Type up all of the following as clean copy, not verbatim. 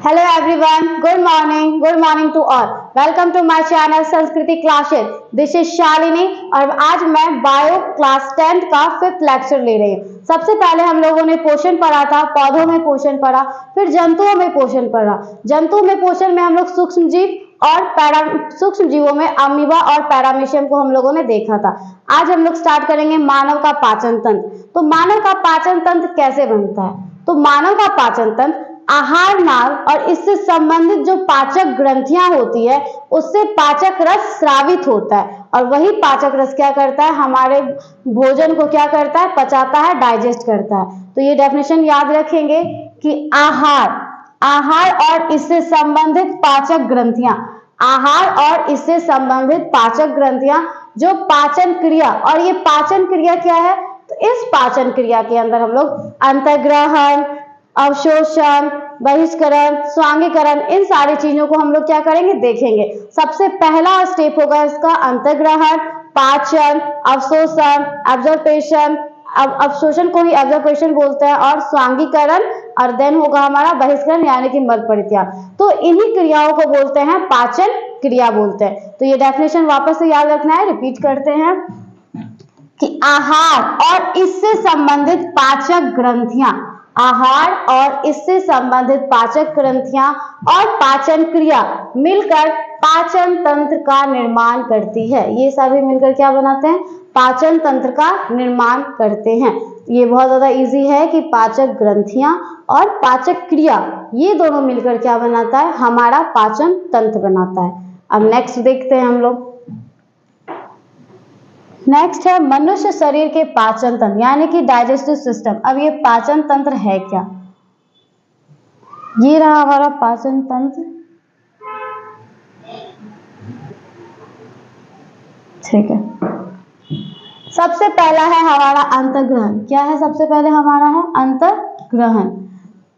Hello everyone, good morning to all. Welcome to my channel संस्कृति classes. This is Shalini और आज मैं bio class 10 का 5th लेक्चर ले रही हूँ. सबसे पहले हम लोगों ने पोषण पढ़ा था, पौधों में पोषण पढ़ा, फिर जंतुओं में पोषण पढ़ा. जंतुओं में पोषण में हम लोग सूक्ष्म जीव और सूक्ष्म जीवों में अमीबा और पैरामीशियम को हम लोगों ने देखा था. आज हम लोग स्टार्ट करेंगे मानव का पाचन तंत्र. तो मानव का पाचन तंत्र कैसे बनता है? तो मानव का पाचन तंत्र आहार नाल और इससे संबंधित जो पाचक ग्रंथियां होती है उससे पाचक रस स्रावित होता है और वही पाचक रस क्या करता है, हमारे भोजन को क्या करता है, पचाता है, डाइजेस्ट करता है. तो ये डेफिनेशन याद रखेंगे कि आहार और इससे संबंधित पाचक ग्रंथियां, आहार और इससे संबंधित पाचक ग्रंथियां जो पाचन क्रिया, और ये पाचन क्रिया क्या है, तो इस पाचन क्रिया के अंदर हम लोग अंतर्ग्रहण, अवशोषण, बहिष्करण, स्वांगीकरण, इन सारी चीजों को हम लोग क्या करेंगे, देखेंगे. सबसे पहला स्टेप होगा इसका अंतर्ग्रहण, पाचन, अवशोषण, एब्जॉर्प्शन, अवशोषण को ही एब्जॉर्प्शन बोलते हैं, और स्वांगीकरण, और देन होगा हमारा बहिष्करण यानी कि मल परित्याग. तो इन्हीं क्रियाओं को बोलते हैं पाचन क्रिया बोलते हैं. तो ये डेफिनेशन वापस से याद रखना है, रिपीट करते हैं कि आहार और इससे संबंधित पाचक ग्रंथियां, आहार और इससे संबंधित पाचक ग्रंथियां और पाचन क्रिया मिलकर पाचन तंत्र का निर्माण करती है. ये सभी मिलकर क्या बनाते हैं, पाचन तंत्र का निर्माण करते हैं. ये बहुत ज्यादा इजी है कि पाचक ग्रंथियां और पाचक क्रिया ये दोनों मिलकर क्या बनाता है, हमारा पाचन तंत्र बनाता है. अब नेक्स्ट देखते हैं हम लोग. नेक्स्ट है मनुष्य शरीर के पाचन तंत्र यानी कि डाइजेस्टिव सिस्टम. अब ये पाचन तंत्र है क्या, ये रहा हमारा पाचन तंत्र. ठीक है, सबसे पहला है हमारा अंतर्ग्रहण. क्या है सबसे पहले हमारा है अंतर्ग्रहण.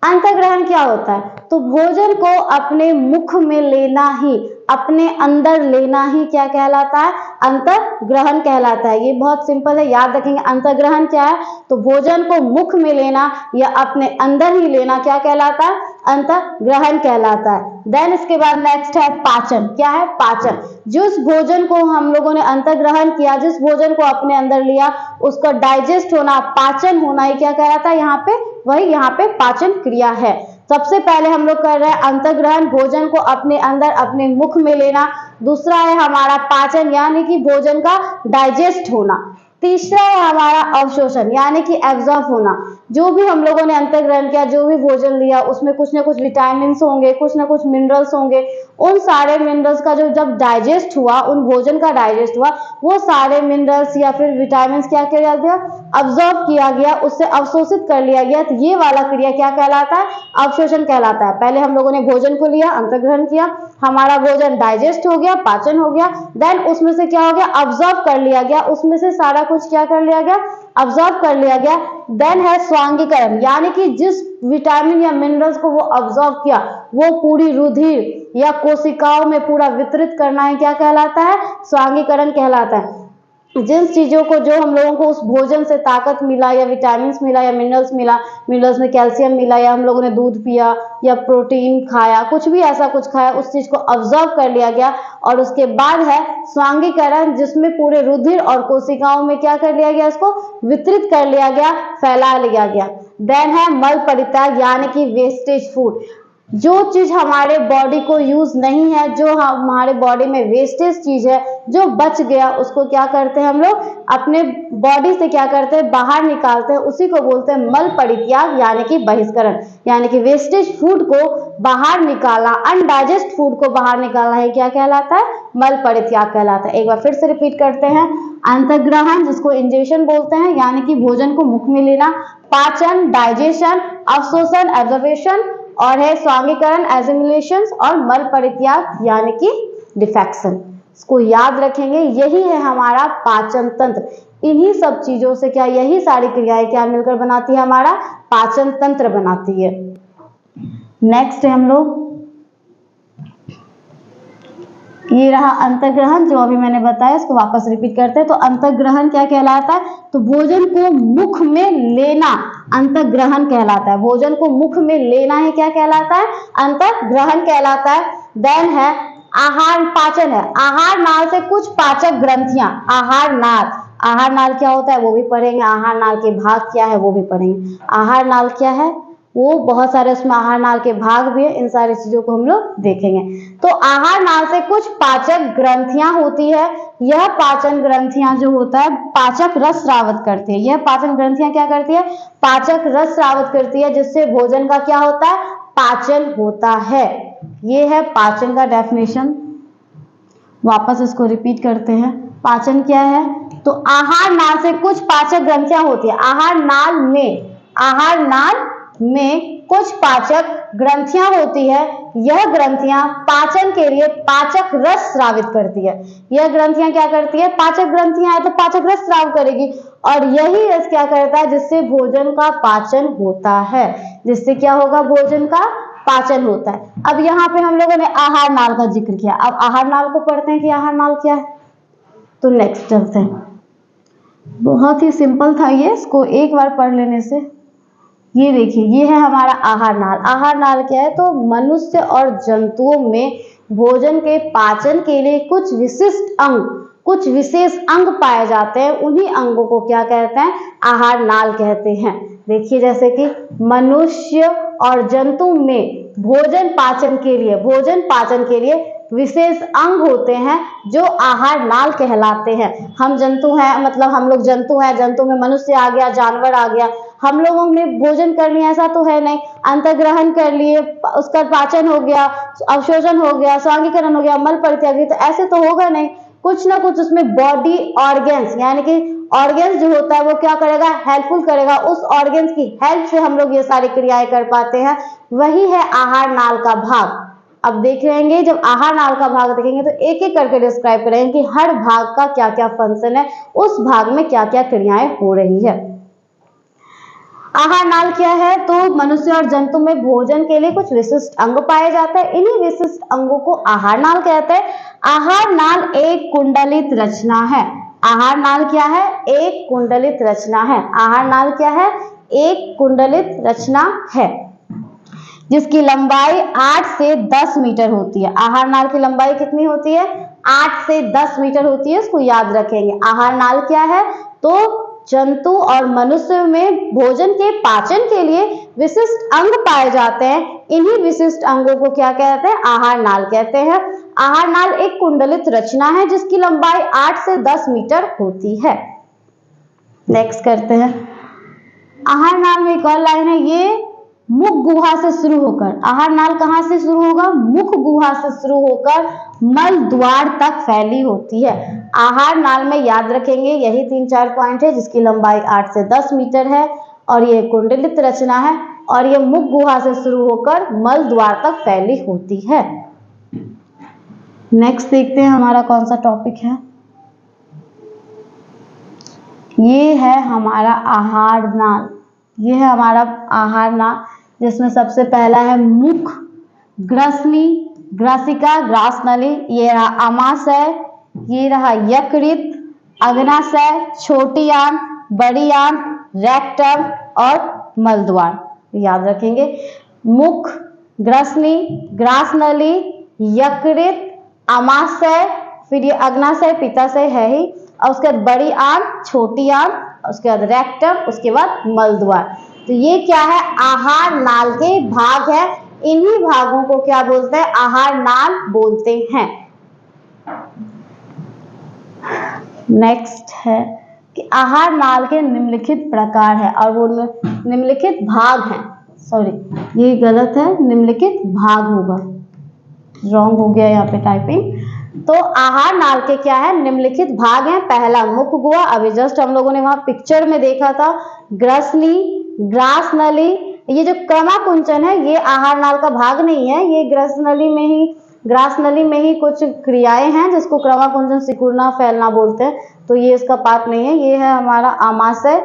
अंतर्ग्रहण क्या होता है, तो भोजन को अपने मुख में लेना ही, अपने अंदर लेना ही क्या कहलाता है, अंतर्ग्रहण कहलाता है. ये बहुत सिंपल है, याद रखेंगे. अंतर्ग्रहण क्या है, तो भोजन को मुख में लेना या अपने अंदर ही लेना क्या कहलाता है, अंतर्ग्रहण कहलाता है. देन इसके बाद नेक्स्ट है पाचन. क्या है, पाचन. जिस भोजन को हम लोगों ने अंतर्ग्रहण किया, जिस भोजन को अपने अंदर लिया, उसका डाइजेस्ट होना, पाचन होना, ये क्या कहलाता है, यहाँ पे वही यहाँ पे पाचन क्रिया है. सबसे पहले हम लोग कर रहे हैं अंतर्ग्रहण, भोजन को अपने अंदर अपने मुख में लेना. दूसरा है हमारा पाचन यानी कि भोजन का डाइजेस्ट होना. तीसरा है हमारा अवशोषण यानी कि एब्जॉर्ब होना. जो भी हम लोगों ने अंतर्ग्रहण किया, जो भी भोजन लिया, उसमें कुछ ना कुछ विटामिन होंगे, कुछ ना कुछ मिनरल्स होंगे. उन सारे मिनरल्स का जो जब डाइजेस्ट हुआ, उन भोजन का डाइजेस्ट हुआ, वो सारे मिनरल्स या फिर विटामिन क्या किया गया, अब्सॉर्ब किया गया, उससे अवशोषित कर लिया गया. तो ये वाला क्रिया क्या कहलाता है, अवशोषण कहलाता है. पहले हम लोगों ने भोजन को लिया, अंतर्ग्रहण किया, हमारा भोजन डाइजेस्ट हो गया, पाचन हो गया, देन उसमें से क्या हो गया, अब्सॉर्ब कर लिया गया, उसमें से सारा कुछ क्या कर लिया गया, अब्सॉर्ब कर लिया गया. देन है स्वांगीकरण यानी कि जिस विटामिन या मिनरल्स को वो अब्सॉर्ब किया, वो पूरी रुधिर या कोशिकाओं में पूरा वितरित करना है, क्या कहलाता है, स्वांगीकरण कहलाता है. जिन चीजों को, जो हम लोगों को उस भोजन से ताकत मिला या विटामिन मिला या मिनरल्स मिला, मिनरल्स में कैल्शियम मिला, या हम लोगों ने दूध पिया या प्रोटीन खाया, कुछ भी ऐसा कुछ खाया, उस चीज को अब्सॉर्ब कर लिया गया. और उसके बाद है स्वांगीकरण जिसमें पूरे रुधिर और कोशिकाओं में क्या कर लिया गया, इसको वितरित कर लिया गया, फैला लिया गया. देन है मल परित्याग यानी कि वेस्टेज फूड. जो चीज हमारे बॉडी को यूज नहीं है, जो हमारे बॉडी में वेस्टेज चीज है, जो बच गया, उसको क्या करते हैं हम लोग, अपने बॉडी से क्या करते हैं, बाहर निकालते हैं. उसी को बोलते हैं मल परित्याग यानी कि बहिष्करण. यानी कि वेस्टेज फूड को बाहर निकालना, अनडाइजेस्ट फूड को बाहर निकालना है, क्या कहलाता है, मल परित्याग कहलाता है. एक बार फिर से रिपीट करते हैं. अंतर्ग्रहण जिसको इंजेशन बोलते हैं यानी कि भोजन को मुख में लेना, पाचन डाइजेशन, अवशोषण एब्जॉर्प्शन, और है स्वांगीकरण एसिमिलेशन, और मल परित्याग यानी कि डिफेक्शन. इसको याद रखेंगे, यही है हमारा पाचन तंत्र. इन्हीं सब चीजों से क्या, यही सारी क्रियाएं क्या मिलकर बनाती है, हमारा पाचन तंत्र बनाती है. नेक्स्ट है हम लोग ये रहा अंतर्ग्रहण जो अभी मैंने बताया, इसको वापस रिपीट करते हैं। तो अंतर्ग्रहण क्या कहलाता है? तो भोजन को मुख में लेना अंतर्ग्रहण कहलाता है। भोजन को मुख में लेना है क्या कहलाता है? अंतर्ग्रहण कहलाता है। देन है आहार पाचन है। आहार नाल से कुछ पाचक ग्रंथियां, आहार नाल क्या होता है वो भी पढ़ेंगे। आहार नाल के भाग क्या है वो भी पढ़ेंगे। आहार नाल क्या है वो बहुत सारे उसमें आहार नाल के भाग भी है, इन सारी चीजों को हम लोग देखेंगे। तो आहार नाल से कुछ पाचक ग्रंथियां होती है। यह पाचन ग्रंथियां जो होता है पाचक रस स्रावित करती है। यह पाचन ग्रंथियां क्या करती है? पाचक रस स्रावित करती है, जिससे भोजन का क्या होता है? पाचन होता है। ये है पाचन का डेफिनेशन। वापस इसको रिपीट करते हैं। पाचन क्या है? तो आहार नाल से कुछ पाचक ग्रंथियां होती है। आहार नाल में कुछ पाचक ग्रंथियां होती है। यह ग्रंथियां पाचन के लिए पाचक रस स्रावित करती है। यह ग्रंथियां क्या करती है? पाचक ग्रंथियां है तो पाचक रस स्राव करेगी, और यही रस क्या करता है? जिससे भोजन का पाचन होता है। जिससे क्या होगा? भोजन का पाचन होता है। अब यहाँ पे हम लोगों ने आहार नाल का जिक्र किया। अब आहार नाल को पढ़ते हैं कि आहार नाल क्या है। तो नेक्स्ट चलते हैं। बहुत ही सिंपल था ये, इसको एक बार पढ़ लेने से। ये देखिए, ये है हमारा आहार नाल। आहार नाल क्या है? तो मनुष्य और जंतुओं में भोजन के पाचन के लिए कुछ विशिष्ट अंग, कुछ विशेष अंग पाए जाते हैं। उन्हीं अंगों को क्या कहते हैं? आहार नाल कहते हैं। देखिए, जैसे कि मनुष्य और जंतु में भोजन पाचन के लिए विशेष अंग होते हैं जो आहार नाल कहलाते हैं। हम जंतु हैं, मतलब हम लोग जंतु हैं, जंतु में मनुष्य आ गया, जानवर आ गया। हम लोगों ने भोजन कर लिया ऐसा तो है नहीं। अंतर्ग्रहण कर लिए, उसका पाचन हो गया, अवशोषण हो गया, स्वांगीकरण हो गया, मल परित्यागी, तो ऐसे तो होगा नहीं। कुछ ना कुछ उसमें बॉडी ऑर्गेन्स, यानी कि ऑर्गेन्स जो होता है वो क्या करेगा? हेल्पफुल करेगा। उस ऑर्गेन्स की हेल्प से हम लोग ये सारी क्रियाएं कर पाते हैं। वही है आहार नाल का भाग। अब देख रहेंगे, जब आहार नाल का भाग देखेंगे तो एक एक करके डिस्क्राइब करेंगे कि हर भाग का क्या क्या फंक्शन है, उस भाग में क्या क्या क्रियाएं हो रही है। आहार नाल क्या है? तो मनुष्य और जंतु में भोजन के लिए कुछ विशिष्ट अंग पाए जाते हैं। इन्हीं विशिष्ट अंगों को आहार नाल कहते हैं। आहार नाल एक कुंडलित रचना है। आहार नाल क्या है? एक कुंडलित रचना है। आहार नाल क्या है? एक कुंडलित रचना है, जिसकी लंबाई 8 से 10 मीटर होती है। आहार नाल की लंबाई कितनी होती है? 8 से 10 मीटर होती है। इसको याद रखेंगे। आहार नाल क्या है? तो जंतु और मनुष्य में भोजन के पाचन के लिए विशिष्ट अंग पाए जाते हैं। इन्हीं विशिष्ट अंगों को क्या कहते हैं? आहार नाल कहते हैं। आहार नाल एक कुंडलित रचना है जिसकी लंबाई 8 से 10 मीटर होती है। नेक्स्ट करते हैं। आहार नाल में एक और लाइन है, ये मुख गुहा से शुरू होकर, आहार नाल कहां से शुरू होगा? मुख गुहा से शुरू होकर मल द्वार तक फैली होती है। आहार नाल में याद रखेंगे यही 3-4 पॉइंट है, जिसकी लंबाई 8 से 10 मीटर है और ये कुंडलित रचना है और ये मुख गुहा से शुरू होकर मल द्वार तक फैली होती है। नेक्स्ट देखते हैं हमारा कौन सा टॉपिक है। ये है हमारा आहार नाल। ये है हमारा आहार नाल, जिसमें सबसे पहला है मुख, ग्रसनी, ग्रासिका, ग्रासनली, ये रहा आमाशय, ये रहा यकृत, अग्नाशय, छोटी आंत, बड़ी आंत, रेक्टम और मलद्वार। याद रखेंगे, मुख, ग्रसनी, ग्रासनली, यकृत, आमाशय, फिर ये अग्नाशय, पित्ताशय है ही, और उसके बाद बड़ी आंत, छोटी आंत, उसके बाद रेक्टम, उसके बाद मलद्वार। तो ये क्या है? आहार नाल के भाग है। इन्हीं भागों को क्या बोलते हैं? आहार नाल बोलते हैं। नेक्स्ट है कि आहार नाल के निम्नलिखित प्रकार है, और वो निम्नलिखित भाग हैं। सॉरी, ये गलत है, निम्नलिखित भाग होगा, रॉन्ग हो गया यहाँ पे टाइपिंग। तो आहार नाल के क्या है? निम्नलिखित भाग हैं। पहला मुख गुहा, अभी जस्ट हम लोगों ने वहां पिक्चर में देखा था। ग्रसनी, ग्रासनली, ये जो क्रमाकुंचन है ये आहार नाल का भाग नहीं है, ये ग्रासनली में ही कुछ क्रियाएं हैं जिसको क्रमाकुंचन, सिकुड़ना, फैलना बोलते हैं, तो ये इसका पार्ट नहीं है। ये है हमारा आमाशय।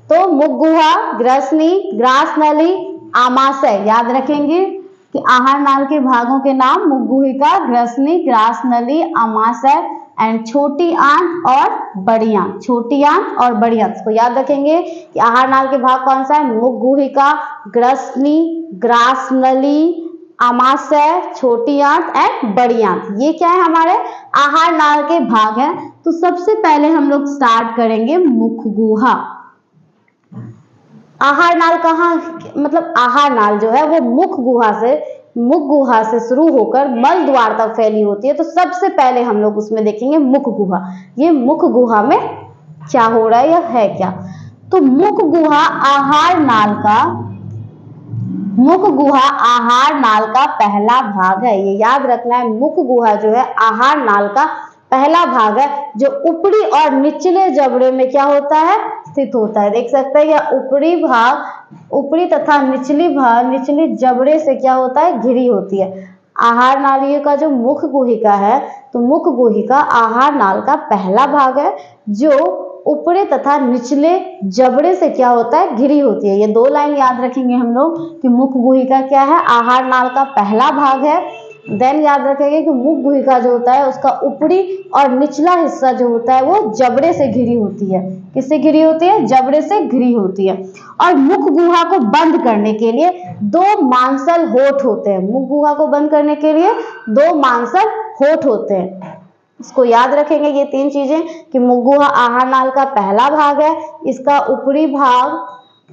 तो मुख गुहा, ग्रसनी, ग्रासनली, आमाशय याद रखेंगे। कि आहार नाल के भागों के नाम मुखगुहिका, ग्रसनी, ग्रासनली, आमाशय एंड छोटी आंत और बड़ी आंत। छोटी आंत और बड़ी आंत को याद रखेंगे कि आहार नाल के भाग कौन सा है, मुखगुहिका, ग्रसनी, ग्रासनली, आमाशय, छोटी आंत एंड बड़ी आंत। ये क्या है, हमारे आहार नाल के भाग हैं। तो सबसे पहले हम लोग स्टार्ट करेंगे मुखगुहा। आहार नाल कहाँ, मतलब आहार नाल जो है वो मुख गुहा से शुरू होकर मल द्वार तक फैली होती है। तो सबसे पहले हम लोग उसमें देखेंगे मुख गुहा। ये मुख गुहा में क्या हो रहा है या है क्या। तो मुख गुहा आहार नाल का पहला भाग है। ये याद रखना है, मुख गुहा जो है आहार नाल का पहला भाग है, जो ऊपरी और निचले जबड़े में क्या होता है, स्थित होता है। देख सकते हैं यह ऊपरी तथा निचली जबड़े से क्या होता है, घिरी होती है। आहार नालियों का जो मुख गुहिका है, तो मुख गुहिका आहार नाल का पहला भाग है, जो ऊपरी तथा निचले जबड़े से क्या होता है, घिरी होती है। ये दो लाइन याद रखेंगे हम लोग कि मुख गुहिका क्या है, आहार नाल का पहला भाग है। देन याद रखेंगे कि मुख गुहिका जो होता है उसका ऊपरी और निचला हिस्सा जो होता है वो जबड़े से घिरी होती है। किससे घिरी होती है, जबड़े से घिरी होती है। और मुख गुहा को बंद करने के लिए दो मांसल होठ होते हैं। मुख गुहा को बंद करने के लिए दो मांसल होठ होते हैं। इसको याद रखेंगे ये तीन चीजें कि मुख गुहा आहार नाल का पहला भाग है। इसका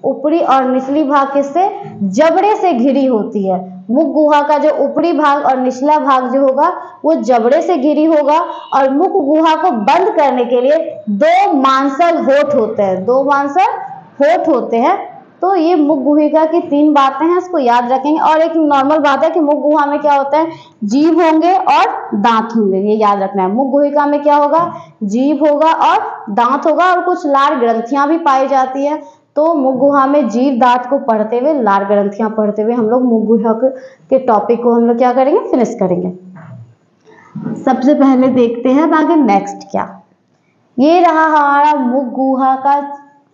ऊपरी और निचली भाग किससे, जबड़े से घिरी होती है। मुख गुहा का जो ऊपरी भाग और निचला भाग जो होगा वो जबड़े से घिरी होगा। और मुख गुहा को बंद करने के लिए दो मांसल होठ होते हैं। दो मांसल होठ होते हैं। तो ये मुख गुहिका की तीन बातें हैं, इसको याद रखेंगे। और एक नॉर्मल बात है कि मुख गुहा में क्या होता है, जीभ होंगे और दांत होंगे। ये याद रखना है, मुख गुहिका में क्या होगा, जीभ होगा और दांत होगा, और कुछ लार ग्रंथियां भी पाई जाती है। तो मुख गुहा में जीभ दांत को पढ़ते हुए, लार ग्रंथियां पढ़ते हुए हम लोग मुख गुहा के टॉपिक को हम लोग क्या करेंगे, फिनिश करेंगे। सबसे पहले देखते हैं आगे नेक्स्ट क्या। ये रहा हमारा मुख गुहा का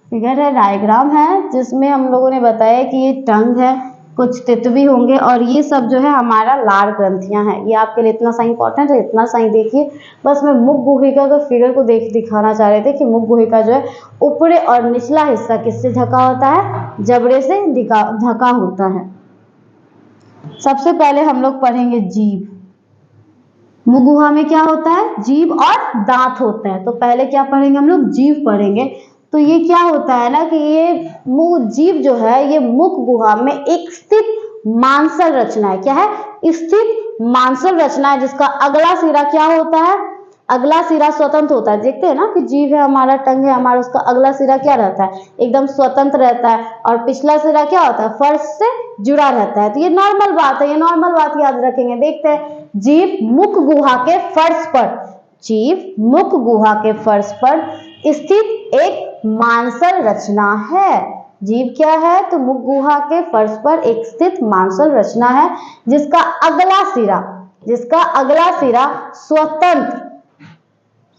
फिगर है, डायग्राम है, जिसमें हम लोगों ने बताया कि ये टंग है, कुछ तितवी होंगे, और ये सब जो है हमारा लार ग्रंथियां हैं। ये आपके लिए इतना सा इंपॉर्टेंट है, इतना सा ही देखिए। बस मैं मुख गुहिका के फिगर को दिखाना चाह रहे थे कि मुख गुहिका जो है ऊपरी और निचला हिस्सा किससे ढका होता है, जबड़े से ढका होता है। सबसे पहले हम लोग पढ़ेंगे जीभ। मुख गुहा में क्या होता है, जीभ और दांत होते हैं। तो पहले क्या पढ़ेंगे हम लोग, जीभ पढ़ेंगे। तो ये क्या होता है ना कि ये जीभ जो है ये मुख गुहा में एक स्थित मांसल रचना है। क्या है, स्थित मांसल रचना है, जिसका अगला सिरा क्या होता है, अगला सिरा स्वतंत्र होता है। देखते हैं ना कि जीभ है हमारा, टंग है हमारा, उसका अगला सिरा क्या रहता है, एकदम स्वतंत्र रहता है। और पिछला सिरा क्या होता है, फर्श से जुड़ा रहता है। तो ये नॉर्मल बात है, ये नॉर्मल बात याद रखेंगे। देखते हैं, जीभ मुख गुहा के फर्श पर, जीभ मुख गुहा के फर्श पर स्थित एक मांसल रचना है। जीभ क्या है, तो मुख गुहा के फर्श पर एक स्थित मांसल रचना है, जिसका अगला सिरा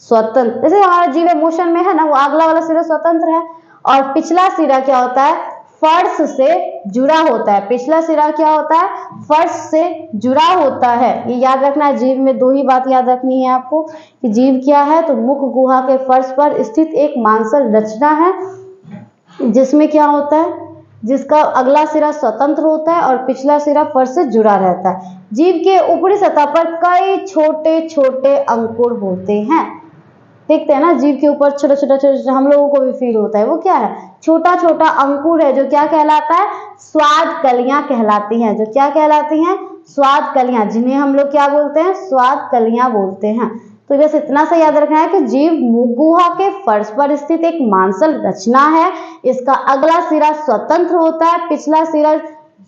स्वतंत्र, जैसे हमारा जीभ मोशन में है ना, वो अगला वाला सिरा स्वतंत्र है। और पिछला सिरा क्या होता है, फर्श से जुड़ा होता है। पिछला सिरा क्या होता है, फर्श से जुड़ा होता है। ये याद रखना है, जीभ में दो ही बात याद रखनी है आपको कि जीभ क्या है, तो मुख गुहा के फर्श पर स्थित एक मांसल रचना है, जिसमें क्या होता है, जिसका अगला सिरा स्वतंत्र होता है और पिछला सिरा फर्श से जुड़ा रहता है। जीभ के ऊपरी सतह पर कई छोटे छोटे अंकुर होते हैं। देखते हैं ना, जीभ के ऊपर छोटा छोटा हम लोगों को भी फील होता है, वो क्या है, छोटा छोटा अंकुर है, जो क्या कहलाता है, स्वाद कलियां कहलाती हैं। जो क्या कहलाती हैं, स्वाद कलियां, जिन्हें हम लोग क्या बोलते हैं, स्वाद कलियां बोलते हैं। तो बस इतना सा याद रखना है कि जीभ मुख गुहा के फर्श पर स्थित एक मांसल रचना है। इसका अगला सिरा स्वतंत्र होता है, पिछला सिरा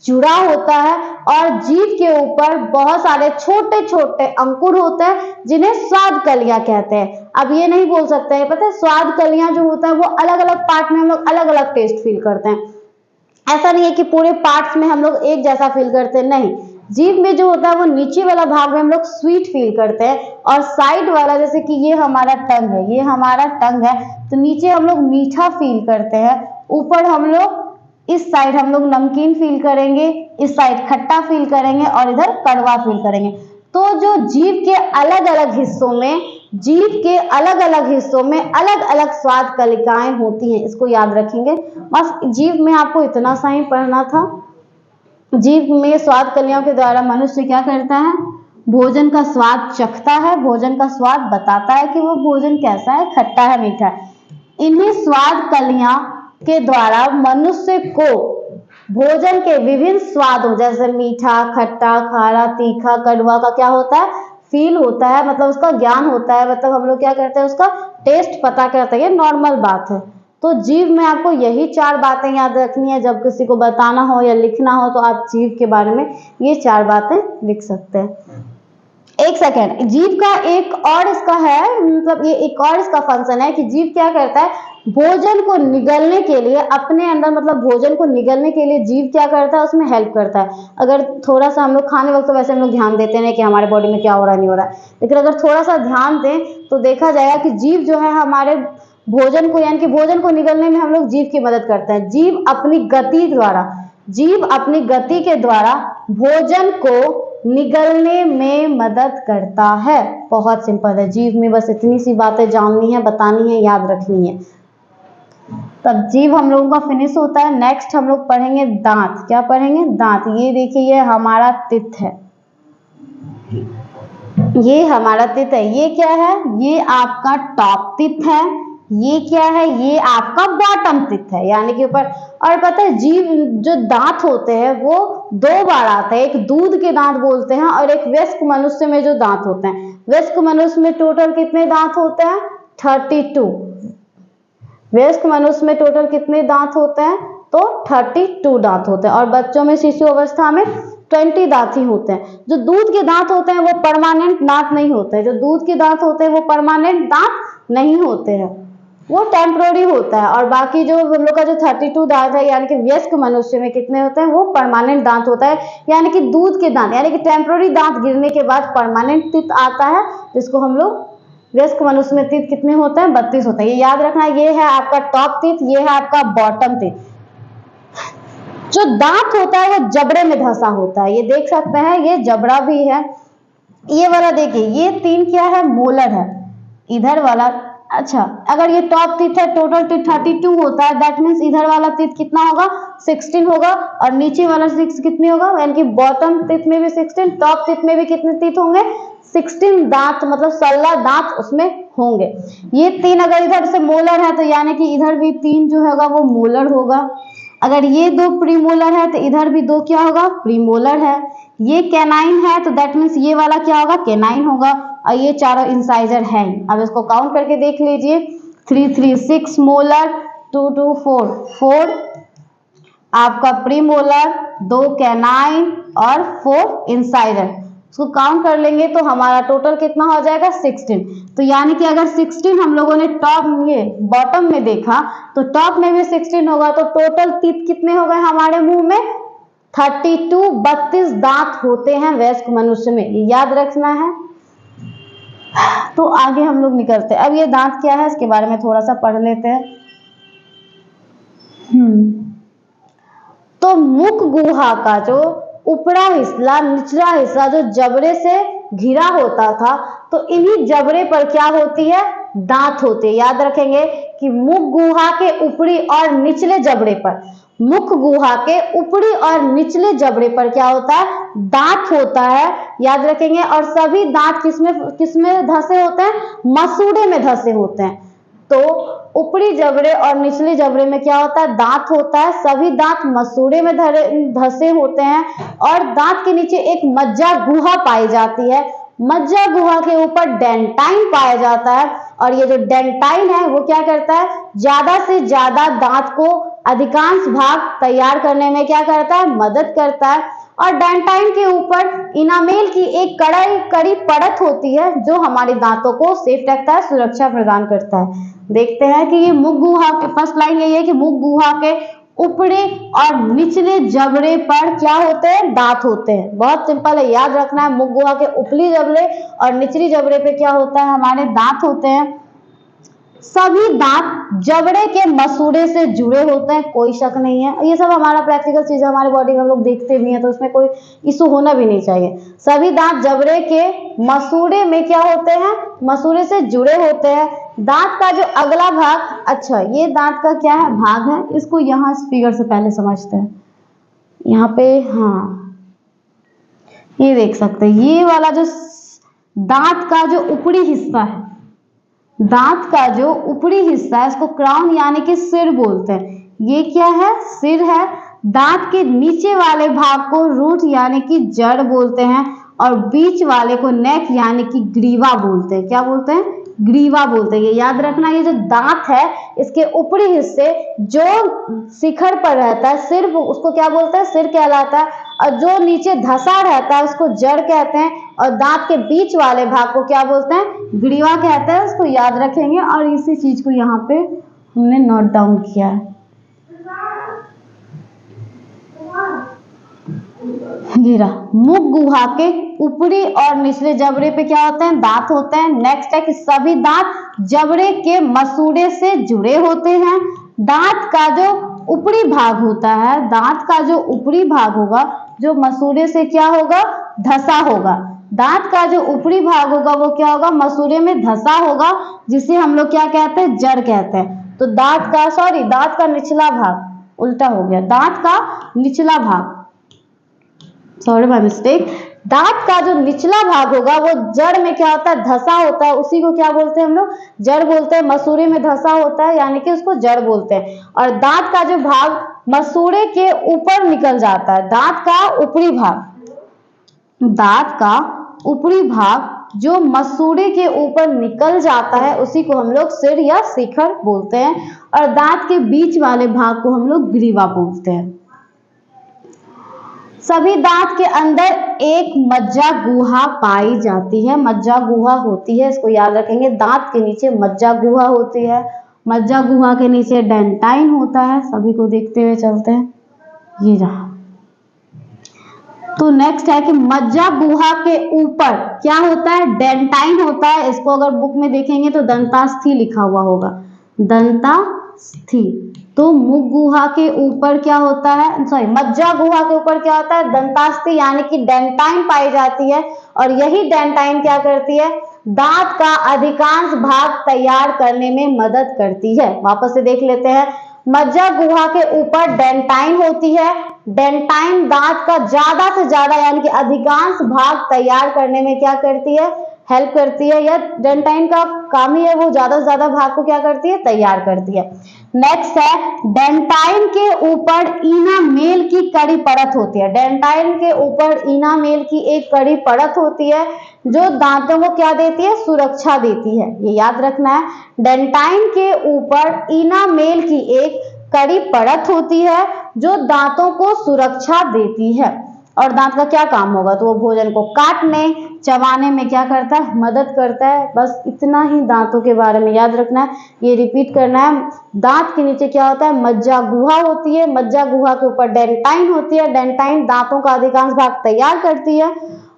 जुड़ा होता है, और जीभ के ऊपर बहुत सारे छोटे छोटे अंकुर होते हैं, जिन्हें स्वाद कलियां कहते हैं। अब ये नहीं बोल सकते हैं, पता है, स्वाद कलियां जो होता है वो अलग अलग पार्ट में हम लोग अलग अलग टेस्ट फील करते हैं। ऐसा नहीं है कि पूरे पार्ट्स में हम लोग एक जैसा फील करते हैं, नहीं। जीभ में जो होता है वो नीचे वाला भाग में हम लोग स्वीट फील करते हैं, और साइड वाला, जैसे कि ये हमारा टंग है, तो नीचे हम लोग मीठा फील करते हैं, ऊपर हम लोग इस साइड हम लोग नमकीन फील करेंगे, इस साइड खट्टा फील करेंगे और इधर कड़वा फील करेंगे। तो जो जीभ के अलग अलग हिस्सों में अलग अलग स्वाद कलिकाएं होती हैं, इसको याद रखेंगे। बस जीभ में आपको इतना सा ही पढ़ना था। जीभ में स्वाद कलियों के द्वारा मनुष्य क्या करता है, भोजन का स्वाद चखता है, भोजन का स्वाद बताता है कि वो भोजन कैसा है, खट्टा है, मीठा है। इन्हीं स्वाद कलियां के द्वारा मनुष्य को भोजन के विभिन्न स्वादों जैसे मीठा, खट्टा, खारा, तीखा, कड़वा का क्या होता है, फील होता है, मतलब उसका ज्ञान होता है, मतलब हम लोग क्या करते हैं, उसका टेस्ट पता करते हैं। ये नॉर्मल बात है। तो जीभ में आपको यही 4 बातें याद रखनी है। जब किसी को बताना हो या लिखना हो तो आप जीभ के बारे में ये 4 बातें लिख सकते हैं। एक सेकेंड, जीभ का एक और इसका है, मतलब ये एक और इसका फंक्शन है कि जीभ क्या करता है, भोजन को निगलने के लिए अपने अंदर, मतलब भोजन को निगलने के लिए जीभ क्या करता है, उसमें हेल्प करता है। अगर थोड़ा सा हम लोग खाने वक्त तो वैसे हम लोग ध्यान देते हैं कि हमारे बॉडी में क्या हो रहा है, नहीं हो रहा है, लेकिन अगर थोड़ा सा ध्यान दें तो देखा जाएगा कि जीभ जो है हमारे भोजन को, यानी कि भोजन को निगलने में हम लोग जीभ की मदद करते हैं। जीभ अपनी गति के द्वारा भोजन को निगलने में मदद करता है। बहुत सिंपल है। जीभ में बस इतनी सी बातें जाननी है, बतानी है, याद रखनी है। तब जीभ हम लोगों का फिनिश होता है। नेक्स्ट हम लोग पढ़ेंगे दांत। क्या पढ़ेंगे, दांत। ये देखिए, ये हमारा तित है, ये हमारा तित है। ये क्या है, ये आपका टॉप तित है। ये क्या है, ये आपका बॉटम तित है, यानी कि ऊपर। और पता है जीभ जो दांत होते हैं वो 2 बार आते हैं। एक दूध के दांत बोलते हैं और एक वयस्क मनुष्य में जो दांत होते हैं। वयस्क मनुष्य में टोटल कितने दांत होते हैं, 32। वयस्क मनुष्य में टोटल कितने दांत होते हैं, तो 32 दांत होते हैं। और बच्चों में, शिशु अवस्था में 20 दांत ही होते हैं। जो दूध के दांत होते हैं वो परमानेंट दांत नहीं होते हैं। जो दूध के दांत होते हैं वो परमानेंट दांत नहीं होते हैं, वो टेम्पररी होता है। और बाकी जो हम लोग का जो 32 दांत है, यानी कि वयस्क मनुष्य में कितने होते हैं, वो परमानेंट दांत होता है। यानी कि दूध के दांत, यानी कि टेम्पररी दांत गिरने के बाद परमानेंट टीथ आता है, जिसको हम लोग वयस्क मनुष्य में टीथ कितने होते हैं, 32 होते हैं। ये याद रखना। ये है आपका टॉप टीथ, ये है आपका बॉटम टीथ। जो दांत होता है वो जबड़े में धंसा होता है, ये देख सकते हैं, ये जबड़ा भी है। ये वाला देखिए, ये 3 क्या है, मोलर है। इधर वाला, अच्छा, अगर ये टॉप टीथ है, टोटल टीथ 32 होता है, दैट मीन्स इधर वाला टीथ कितना होगा, 16 होगा। और नीचे वाला 6 कितने होगा, यानी कि बॉटम टीथ में भी 16, टॉप टीथ में भी कितने टीथ होंगे, 16 दांत, मतलब 16 दांत उसमें होंगे। ये 3 अगर इधर से मोलर है तो यानी कि इधर भी 3 जो होगा वो मोलर होगा। अगर ये 2 प्रीमोलर है तो इधर भी 2 क्या होगा, प्रीमोलर है। ये कैनाइन है तो दैट मीन्स ये वाला क्या होगा, कैनाइन होगा। और ये चारों इंसाइजर हैं। अब इसको काउंट करके देख लीजिए, 3 3 6 मोलर, 2 2 4 4 आपका प्रीमोलर, 2 कैनाइन और 4 इंसाइजर। इसको काउंट कर लेंगे तो हमारा टोटल कितना हो जाएगा, 16। तो यानी कि अगर 16 हम लोगों ने टॉप में, बॉटम में देखा तो टॉप में भी 16 होगा, तो टोटल टीथ कितने हो गए हमारे मुंह में, 32, 32 दांत होते हैं वयस्क मनुष्य में, ये याद रखना है। तो आगे हम लोग निकलते हैं। अब ये दांत क्या है इसके बारे में थोड़ा सा पढ़ लेते हैं। तो मुख गुहा का जो ऊपरा हिस्सा, निचला हिस्सा जो जबड़े से घिरा होता था, तो इन्हीं जबड़े पर क्या होती है, दांत होते हैं। याद रखेंगे कि मुख गुहा के ऊपरी और निचले जबड़े पर, मुख गुहा के ऊपरी और निचले जबड़े पर क्या होता है, दांत होता है। याद रखेंगे। और सभी दांत किसमें धंसे होते हैं, मसूड़े में धंसे होते हैं। तो ऊपरी जबड़े और निचले जबड़े में क्या होता है, दांत होता है। सभी दांत मसूड़े में धंसे होते हैं। और दांत के नीचे एक मज्जा गुहा पाई जाती है। मज्जा गुहा के ऊपर डेंटाइन पाया जाता है। और ये जो डेंटाइन है वो क्या करता है, ज्यादा से ज्यादा दांत को अधिकांश भाग तैयार करने में क्या करता है, मदद करता है। और डेंटाइन के ऊपर इनामेल की एक कड़ी परत होती है जो हमारे दांतों को सेफ रखता है, सुरक्षा प्रदान करता है। देखते हैं कि ये मुख गुहा के, फर्स्ट लाइन यही है कि मुख गुहा के ऊपरी और निचले जबड़े पर क्या होते हैं, दांत होते हैं। बहुत सिंपल है, याद रखना है। मुख गुहा के ऊपरी जबड़े और निचली जबड़े पे क्या होता है, हमारे दांत होते हैं। सभी दांत जबड़े के मसूड़े से जुड़े होते हैं, कोई शक नहीं है। ये सब हमारा प्रैक्टिकल चीज है, हमारे बॉडी में हम लोग देखते भी हैं, तो उसमें कोई इशू होना भी नहीं चाहिए। सभी दांत जबड़े के मसूड़े में क्या होते हैं, मसूड़े से जुड़े होते हैं। दांत का जो अगला भाग, अच्छा ये दांत का क्या है, भाग है, इसको यहाँ फिगर से पहले समझते हैं। यहाँ पे हाँ ये देख सकते हैं, ये वाला जो दांत का जो ऊपरी हिस्सा है, दांत का जो ऊपरी हिस्सा है इसको क्राउन यानी कि सिर बोलते हैं। ये क्या है, सिर है। दांत के नीचे वाले भाग को रूट यानी कि जड़ बोलते हैं, और बीच वाले को नेक यानी कि ग्रीवा बोलते हैं। क्या बोलते हैं, ग्रीवा बोलते हैं। ये याद रखना, ये जो दांत है इसके ऊपरी हिस्से जो शिखर पर रहता है, सिर, उसको क्या बोलते हैं, सिर कहलाता है। और जो नीचे धंसा रहता है उसको जड़ कहते हैं, और दांत के बीच वाले भाग को क्या बोलते हैं, ग्रीवा कहते हैं। उसको याद रखेंगे, और इसी चीज को यहाँ पे हमने नोट डाउन किया है। गिरा मुख गुहा के ऊपरी और निचले जबड़े पे क्या होते हैं, दांत होते हैं। नेक्स्ट है कि सभी दांत जबड़े के मसूड़े से जुड़े होते हैं। दांत का जो ऊपरी भाग होता है, दांत का जो ऊपरी भाग होगा जो मसूड़े से क्या होगा, धंसा होगा। दांत का जो ऊपरी भाग होगा वो क्या होगा, मसूड़े में धंसा होगा, जिसे हम लोग क्या कहते हैं, जड़ कहते हैं। तो दांत का निचला भाग, उल्टा हो गया, दांत का निचला भाग, सॉरी बाय मिस्टेक, दांत का जो निचला भाग होगा वो जड़ में क्या होता है, धंसा होता है, उसी को क्या बोलते हैं हम लोग, जड़ बोलते हैं। मसूड़े में धंसा होता है यानी कि उसको जड़ बोलते हैं। और दांत का जो भाग मसूड़े के ऊपर निकल जाता है, दांत का ऊपरी भाग, दांत का ऊपरी भाग जो मसूड़े के ऊपर निकल जाता है उसी को हम लोग सिर या शिखर बोलते हैं। और दांत के बीच वाले भाग को हम लोग ग्रीवा बोलते हैं। सभी दांत के अंदर एक मज्जा गुहा पाई जाती है, मज्जा गुहा होती है, इसको याद रखेंगे। दांत के नीचे मज्जा गुहा होती है, मज्जा गुहा के नीचे डेंटाइन होता है। सभी को देखते हुए चलते हैं, ये रहा। तो नेक्स्ट है कि मज्जा गुहा के ऊपर क्या होता है, डेंटाइन होता है। इसको अगर बुक में देखेंगे तो दंतास्थि लिखा हुआ होगा, दंतास्थि। तो मुख गुहा के ऊपर क्या होता है, सॉरी मज्जा गुहा के ऊपर क्या होता है, दंतास्थि यानी कि डेंटाइन पाई जाती है। और यही डेंटाइन क्या करती है, दांत का अधिकांश भाग तैयार करने में मदद करती है। वापस से देख लेते हैं, मज्जा गुहा के ऊपर डेंटाइन होती है। डेंटाइन दांत का ज्यादा से ज्यादा यानी कि अधिकांश भाग तैयार करने में क्या करती है, हेल्प करती है। या डेंटाइन का काम ही है, वो ज्यादा से ज्यादा भाग को क्या करती है, तैयार करती है। नेक्स्ट है, डेंटाइन के ऊपर इनामेल की कड़ी परत होती है। डेंटाइन के ऊपर इनामेल की एक कड़ी परत होती है जो दांतों को क्या देती है, सुरक्षा देती है। ये याद रखना है, डेंटाइन के ऊपर इनामेल की एक कड़ी परत होती है जो दांतों को सुरक्षा देती है। और दांत का क्या काम होगा, तो वो भोजन को काटने चबाने में क्या करता है, मदद करता है। बस इतना ही दांतों के बारे में याद रखना है, ये रिपीट करना है। दांत के नीचे क्या होता है, मज्जा गुहा होती है, मज्जा गुहा के ऊपर डेंटाइन होती है, डेंटाइन दांतों का अधिकांश भाग तैयार करती है।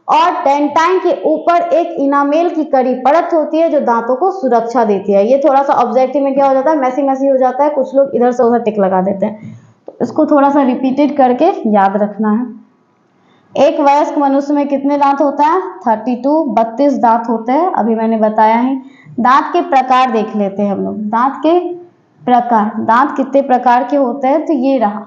और डेंटाइन के ऊपर एक इनामेल की कड़ी परत होती है जो दांतों को सुरक्षा देती है। ये थोड़ा सा ऑब्जेक्टिव में क्या हो जाता है, मैसी मैसी हो जाता है, कुछ लोग इधर से उधर टिक लगा देते हैं, तो इसको थोड़ा सा रिपीटेड करके याद रखना है। एक वयस्क मनुष्य में कितने दांत होता है, 32 दांत होते हैं, अभी मैंने बताया ही। दांत के प्रकार देख लेते हैं हम लोग, दांत के प्रकार, दांत कितने प्रकार के होते हैं, तो ये रहा।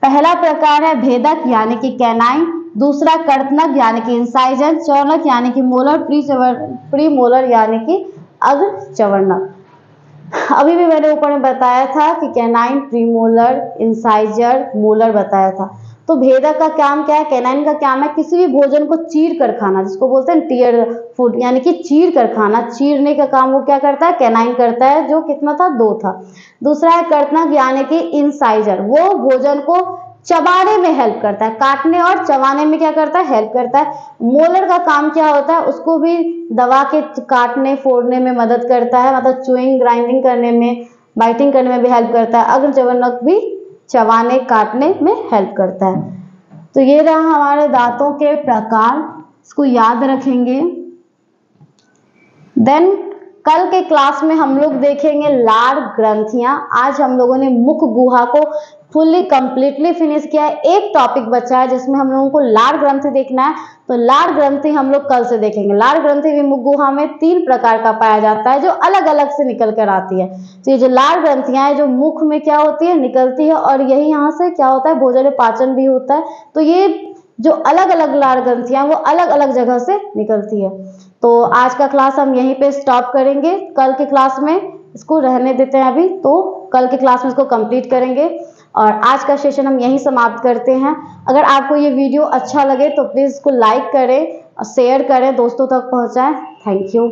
पहला प्रकार है भेदक यानी कि कैनाइन, दूसरा कर्तनक यानी कि इंसाइजर, चौनक यानी कि मोलर, प्री मोलर यानी कि अग्रचवर्णक। अभी भी मैंने ऊपर में बताया था कि कैनाइन, प्रीमोलर, इंसाइजर, मोलर बताया था। तो भेदक का काम क्या है, कैनाइन का काम है किसी भी भोजन को चीर कर खाना, जिसको बोलते हैं टीयर फूड, यानी कि चीर कर खाना। चीरने का काम वो क्या करता है, कैनाइन करता है, जो कितना था, 2 था। दूसरा है कर्तनक यानी कि इंसाइजर, वो भोजन को चबाने में हेल्प करता है, काटने और चबाने में क्या करता है, हेल्प करता है। मोलर का काम क्या होता है, उसको भी दबा के काटने फोड़ने में मदद करता है, मतलब चुइंग ग्राइंडिंग करने में, बाइटिंग करने में भी हेल्प करता है। अग्रचवर्णक भी चबाने काटने में हेल्प करता है। तो ये रहा हमारे दांतों के प्रकार, इसको याद रखेंगे। देन कल के क्लास में हम लोग देखेंगे लार ग्रंथियां। आज हम लोगों ने मुख गुहा को फुल्ली कंप्लीटली फिनिश किया है। एक टॉपिक बचा है जिसमें हम लोगों को लार ग्रंथि देखना है, तो लार ग्रंथि हम लोग कल से देखेंगे। लार ग्रंथि भी मुख गुहा में 3 प्रकार का पाया जाता है जो अलग अलग से निकल कर आती है। तो ये जो लार ग्रंथियां है जो मुख में क्या होती है, निकलती है, और यही यहाँ से क्या होता है, भोजन पाचन भी होता है। तो ये जो अलग अलग लार ग्रंथियां वो अलग अलग जगह से निकलती है। तो आज का क्लास हम यहीं पे स्टॉप करेंगे। कल के क्लास में इसको रहने देते हैं अभी, तो कल के क्लास में इसको कंप्लीट करेंगे और आज का सेशन हम यहीं समाप्त करते हैं। अगर आपको ये वीडियो अच्छा लगे तो प्लीज़ इसको लाइक करें और शेयर करें, दोस्तों तक पहुंचाएं। Thank you.